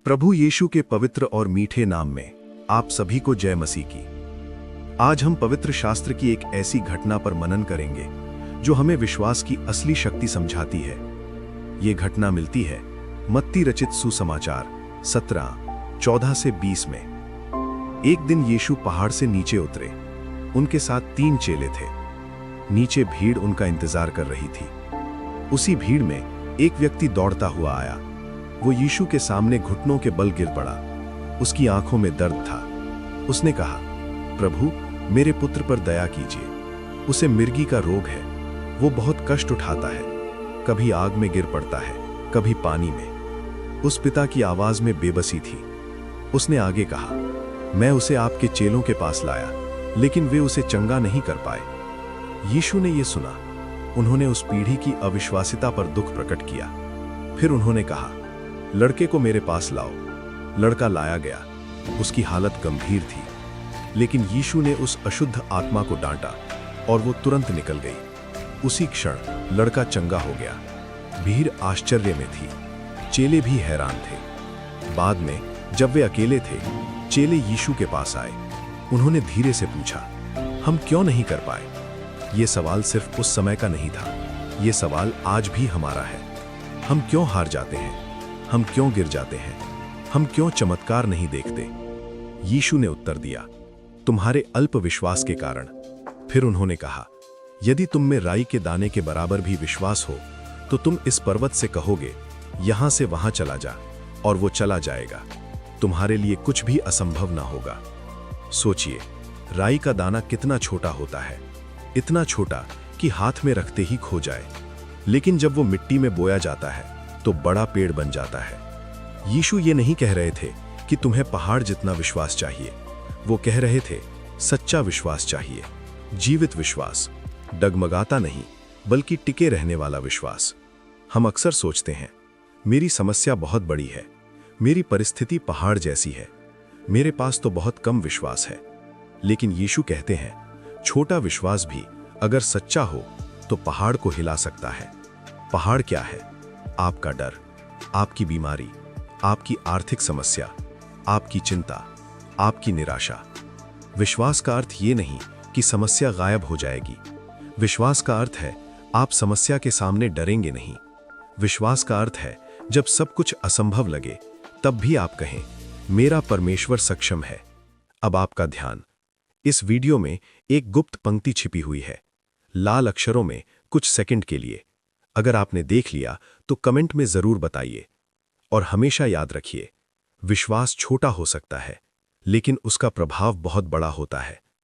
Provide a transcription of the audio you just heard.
प्रभु यीशु के पवित्र और मीठे नाम में आप सभी को जय मसीह की। आज हम पवित्र शास्त्र की एक ऐसी घटना पर मनन करेंगे जो हमें विश्वास की असली शक्ति समझाती है। ये घटना मिलती है मत्ती रचित सुसमाचार 17:14 से 20 में। एक दिन यीशु पहाड़ से नीचे उतरे। उनके साथ 3 चेले थे। नीचे भीड़ उनका इंतजार कर रही थी। उसी भीड़ में एक व्यक्ति दौड़ता हुआ आया। वो यीशु के सामने घुटनों के बल गिर पड़ा। उसकी आंखों में दर्द था। उसने कहा, प्रभु, मेरे पुत्र पर दया कीजिए। उसे मिर्गी का रोग है। वो बहुत कष्ट उठाता है। कभी आग में गिर पड़ता है, कभी पानी में। उस पिता की आवाज में बेबसी थी। उसने आगे कहा, मैं उसे आपके चेलों के पास लाया, लेकिन वे उसे चंगा नहीं कर पाए। यीशु ने यह सुना। उन्होंने उस पीढ़ी की अविश्वासिता पर दुख प्रकट किया। फिर उन्होंने कहा, लड़के को मेरे पास लाओ। लड़का लाया गया। उसकी हालत गंभीर थी, लेकिन यीशु ने उस अशुद्ध आत्मा को डांटा और वो तुरंत निकल गई। उसी क्षण लड़का चंगा हो गया। भीड़ आश्चर्य में थी। चेले भी हैरान थे। बाद में जब वे अकेले थे, चेले यीशु के पास आए। उन्होंने धीरे से पूछा, हम क्यों नहीं कर पाए? ये सवाल सिर्फ उस समय का नहीं था। ये सवाल आज भी हमारा है। हम क्यों हार जाते हैं? हम क्यों गिर जाते हैं? हम क्यों चमत्कार नहीं देखते? यीशु ने उत्तर दिया, तुम्हारे अल्प विश्वास के कारण। फिर उन्होंने कहा, यदि तुम में राई के दाने के बराबर भी विश्वास हो, तो तुम इस पर्वत से कहोगे, यहां से वहां चला जा, और वो चला जाएगा। तुम्हारे लिए कुछ भी असंभव ना होगा। सोचिए, राई का दाना कितना छोटा होता है। इतना छोटा कि हाथ में रखते ही खो जाए, लेकिन जब वो मिट्टी में बोया जाता है तो बड़ा पेड़ बन जाता है। यीशु ये नहीं कह रहे थे कि तुम्हें पहाड़ जितना विश्वास चाहिए। वो कह रहे थे, सच्चा विश्वास चाहिए। जीवित विश्वास, डगमगाता नहीं, बल्कि टिके रहने वाला विश्वास। हम अक्सर सोचते हैं, मेरी समस्या बहुत बड़ी है, मेरी परिस्थिति पहाड़ जैसी है, मेरे पास तो बहुत कम विश्वास है। लेकिन यीशु कहते हैं, छोटा विश्वास भी अगर सच्चा हो तो पहाड़ को हिला सकता है। पहाड़ क्या है? आपका डर, आपकी बीमारी, आपकी आर्थिक समस्या, आपकी चिंता, आपकी निराशा। विश्वास का अर्थ ये नहीं कि समस्या गायब हो जाएगी। विश्वास का अर्थ है आप समस्या के सामने डरेंगे नहीं। विश्वास का अर्थ है जब सब कुछ असंभव लगे, तब भी आप कहें, मेरा परमेश्वर सक्षम है। अब आपका ध्यान। इस वीडियो में एक गुप्त पंक्ति छिपी हुई है, लाल अक्षरों में, कुछ सेकंड के लिए। अगर आपने देख लिया तो कमेंट में जरूर बताइए। और हमेशा याद रखिए, विश्वास छोटा हो सकता है, लेकिन उसका प्रभाव बहुत बड़ा होता है।